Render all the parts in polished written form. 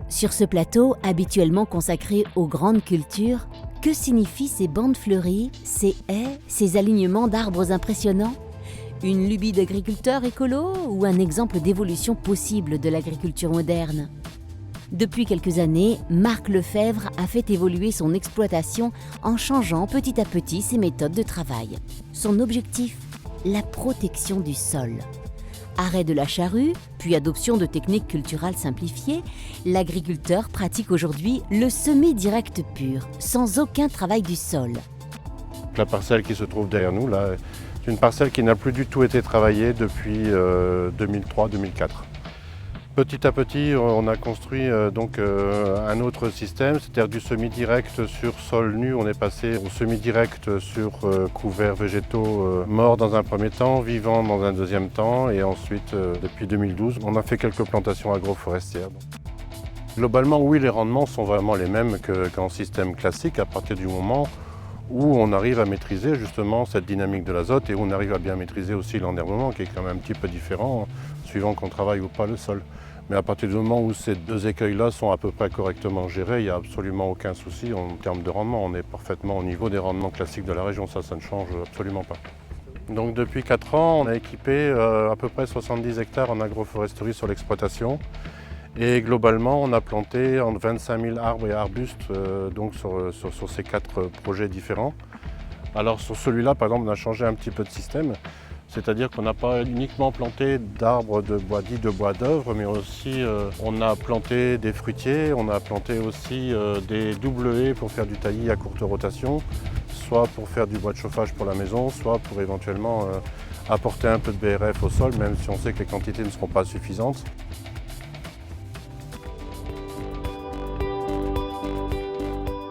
Sur ce plateau, habituellement consacré aux grandes cultures, que signifient ces bandes fleuries, ces haies, ces alignements d'arbres impressionnants? Une lubie d'agriculteur écolo ou un exemple d'évolution possible de l'agriculture moderne? Depuis quelques années, Marc Lefebvre a fait évoluer son exploitation en changeant petit à petit ses méthodes de travail. Son objectif? La protection du sol. Arrêt de la charrue, puis adoption de techniques culturales simplifiées, l'agriculteur pratique aujourd'hui le semis direct pur, sans aucun travail du sol. La parcelle qui se trouve derrière nous, là, c'est une parcelle qui n'a plus du tout été travaillée depuis 2003-2004. Petit à petit, on a construit un autre système, c'est-à-dire du semi-direct sur sol nu. On est passé au semi-direct sur couverts végétaux morts dans un premier temps, vivants dans un deuxième temps, et ensuite, depuis 2012, on a fait quelques plantations agroforestières. Globalement, oui, les rendements sont vraiment les mêmes qu'en système classique, à partir du moment où on arrive à maîtriser justement cette dynamique de l'azote et où on arrive à bien maîtriser aussi l'enherbement, qui est quand même un petit peu différent, suivant qu'on travaille ou pas le sol. Mais à partir du moment où ces deux écueils-là sont à peu près correctement gérés, il n'y a absolument aucun souci en termes de rendement. On est parfaitement au niveau des rendements classiques de la région, ça ne change absolument pas. Donc depuis 4 ans, on a équipé à peu près 70 hectares en agroforesterie sur l'exploitation. Et globalement, on a planté entre 25 000 arbres et arbustes sur ces 4 projets différents. Alors sur celui-là, par exemple, on a changé un petit peu de système. C'est-à-dire qu'on n'a pas uniquement planté d'arbres de bois dits de bois d'œuvre, mais aussi on a planté des fruitiers, on a planté aussi des double haies pour faire du taillis à courte rotation, soit pour faire du bois de chauffage pour la maison, soit pour éventuellement apporter un peu de BRF au sol, même si on sait que les quantités ne seront pas suffisantes.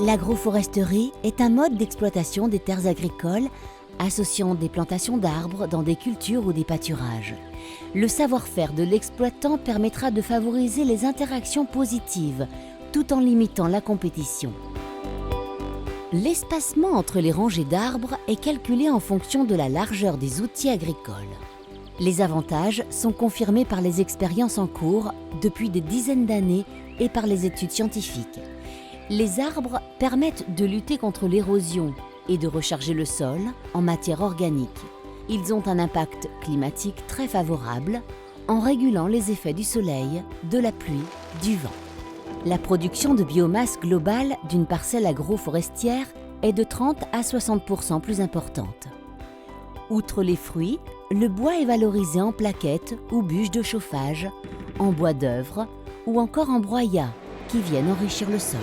L'agroforesterie est un mode d'exploitation des terres agricoles associant des plantations d'arbres dans des cultures ou des pâturages. Le savoir-faire de l'exploitant permettra de favoriser les interactions positives tout en limitant la compétition. L'espacement entre les rangées d'arbres est calculé en fonction de la largeur des outils agricoles. Les avantages sont confirmés par les expériences en cours depuis des dizaines d'années et par les études scientifiques. Les arbres permettent de lutter contre l'érosion et de recharger le sol en matière organique. Ils ont un impact climatique très favorable en régulant les effets du soleil, de la pluie, du vent. La production de biomasse globale d'une parcelle agroforestière est de 30 à 60% plus importante. Outre les fruits, le bois est valorisé en plaquettes ou bûches de chauffage, en bois d'œuvre ou encore en broyat qui viennent enrichir le sol.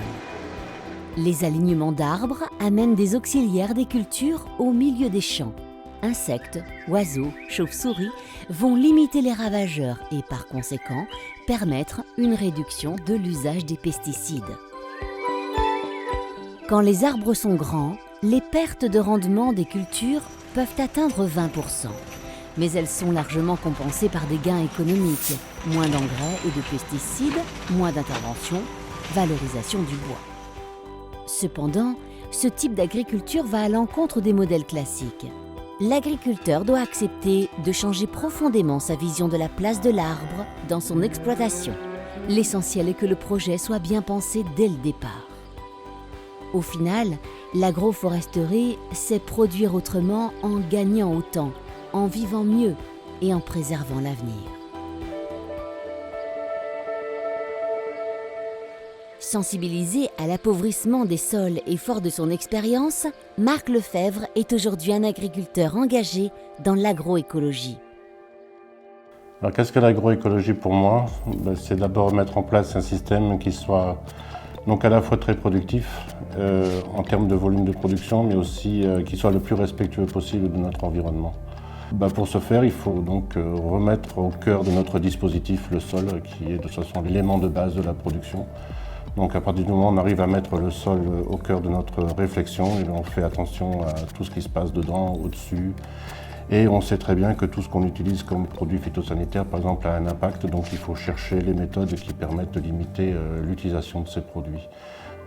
Les alignements d'arbres amènent des auxiliaires des cultures au milieu des champs. Insectes, oiseaux, chauves-souris vont limiter les ravageurs et par conséquent permettre une réduction de l'usage des pesticides. Quand les arbres sont grands, les pertes de rendement des cultures peuvent atteindre 20%. Mais elles sont largement compensées par des gains économiques, moins d'engrais et de pesticides, moins d'intervention, valorisation du bois. Cependant, ce type d'agriculture va à l'encontre des modèles classiques. L'agriculteur doit accepter de changer profondément sa vision de la place de l'arbre dans son exploitation. L'essentiel est que le projet soit bien pensé dès le départ. Au final, l'agroforesterie sait produire autrement en gagnant autant, en vivant mieux et en préservant l'avenir. Sensibilisé à l'appauvrissement des sols et fort de son expérience, Marc Lefebvre est aujourd'hui un agriculteur engagé dans l'agroécologie. Alors qu'est-ce que l'agroécologie pour moi? C'est d'abord mettre en place un système qui soit donc à la fois très productif en termes de volume de production, mais aussi qui soit le plus respectueux possible de notre environnement. Pour ce faire, il faut donc remettre au cœur de notre dispositif le sol, qui est de toute façon l'élément de base de la production. Donc à partir du moment où on arrive à mettre le sol au cœur de notre réflexion, et on fait attention à tout ce qui se passe dedans, au-dessus. Et on sait très bien que tout ce qu'on utilise comme produit phytosanitaire, par exemple, a un impact. Donc il faut chercher les méthodes qui permettent de limiter l'utilisation de ces produits.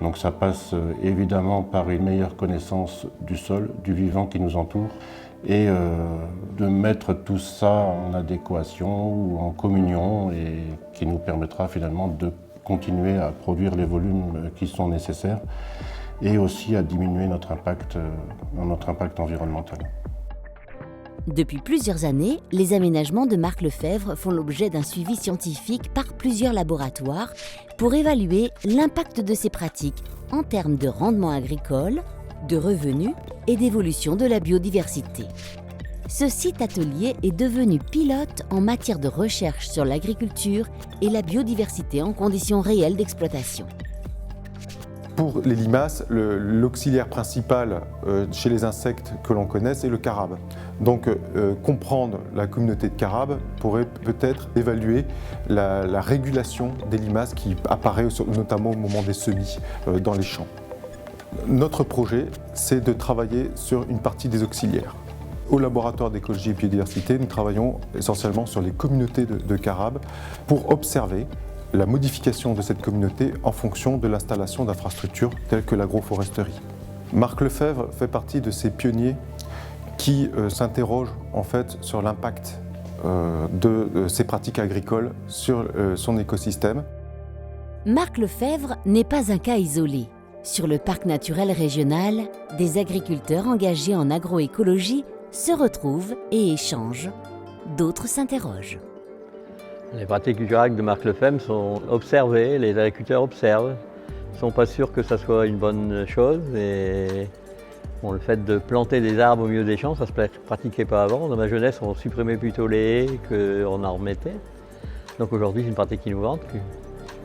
Donc ça passe évidemment par une meilleure connaissance du sol, du vivant qui nous entoure, et de mettre tout ça en adéquation ou en communion, et qui nous permettra finalement de continuer à produire les volumes qui sont nécessaires et aussi à diminuer notre impact environnemental. Depuis plusieurs années, les aménagements de Marc Lefebvre font l'objet d'un suivi scientifique par plusieurs laboratoires pour évaluer l'impact de ces pratiques en termes de rendement agricole, de revenus et d'évolution de la biodiversité. Ce site atelier est devenu pilote en matière de recherche sur l'agriculture et la biodiversité en conditions réelles d'exploitation. Pour les limaces, l'auxiliaire principal chez les insectes que l'on connaît, c'est le carabe. Donc comprendre la communauté de carabes pourrait peut-être évaluer la régulation des limaces qui apparaît notamment au moment des semis dans les champs. Notre projet, c'est de travailler sur une partie des auxiliaires. Au laboratoire d'écologie et biodiversité, nous travaillons essentiellement sur les communautés de carabes pour observer la modification de cette communauté en fonction de l'installation d'infrastructures telles que l'agroforesterie. Marc Lefebvre fait partie de ces pionniers qui s'interrogent en fait sur l'impact de ces pratiques agricoles sur son écosystème. Marc Lefebvre n'est pas un cas isolé. Sur le parc naturel régional, des agriculteurs engagés en agroécologie se retrouvent et échangent. D'autres s'interrogent. Les pratiques culturales de Marc Lefebvre sont observées, les agriculteurs observent. Ils ne sont pas sûrs que ça soit une bonne chose. Et bon, le fait de planter des arbres au milieu des champs, ça ne se pratiquait pas avant. Dans ma jeunesse, on supprimait plutôt les haies qu'on en remettait. Donc aujourd'hui, c'est une pratique innovante.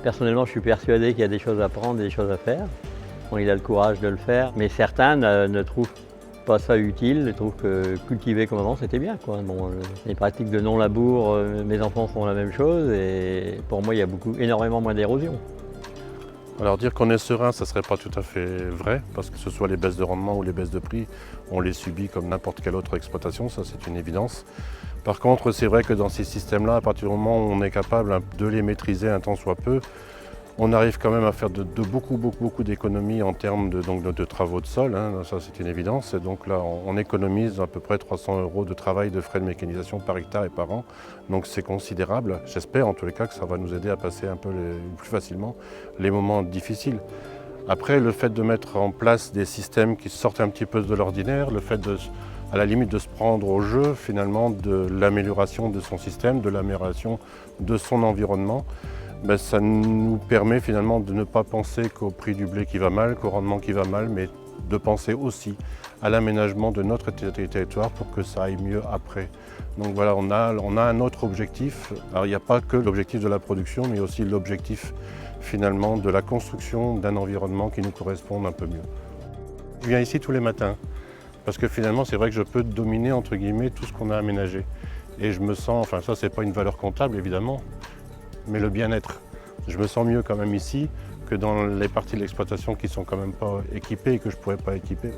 Personnellement, je suis persuadé qu'il y a des choses à prendre et des choses à faire. Bon, il a le courage de le faire, mais certains ne trouvent pas ça utile. Ils trouvent que cultiver comme avant, c'était bien, quoi. Bon, les pratiques de non-labour, mes enfants font la même chose et pour moi, il y a énormément moins d'érosion. Alors dire qu'on est serein, ça ne serait pas tout à fait vrai, parce que ce soit les baisses de rendement ou les baisses de prix, on les subit comme n'importe quelle autre exploitation, ça c'est une évidence. Par contre, c'est vrai que dans ces systèmes-là, à partir du moment où on est capable de les maîtriser un tant soit peu, on arrive quand même à faire de beaucoup d'économies en termes de travaux de sol, hein, ça c'est une évidence. Et donc là, on économise à peu près 300 € de travail de frais de mécanisation par hectare et par an. Donc c'est considérable. J'espère en tous les cas que ça va nous aider à passer un peu plus facilement les moments difficiles. Après, le fait de mettre en place des systèmes qui sortent un petit peu de l'ordinaire, le fait à la limite de se prendre au jeu finalement de l'amélioration de son système, de l'amélioration de son environnement, ben, ça nous permet finalement de ne pas penser qu'au prix du blé qui va mal, qu'au rendement qui va mal, mais de penser aussi à l'aménagement de notre territoire pour que ça aille mieux après. Donc voilà, on a un autre objectif. Alors il n'y a pas que l'objectif de la production, mais aussi l'objectif finalement de la construction d'un environnement qui nous corresponde un peu mieux. Je viens ici tous les matins, parce que finalement c'est vrai que je peux dominer entre guillemets tout ce qu'on a aménagé. Et je me sens, enfin ça c'est pas une valeur comptable évidemment, mais le bien-être. Je me sens mieux quand même ici que dans les parties de l'exploitation qui sont quand même pas équipées et que je pourrais pas équiper.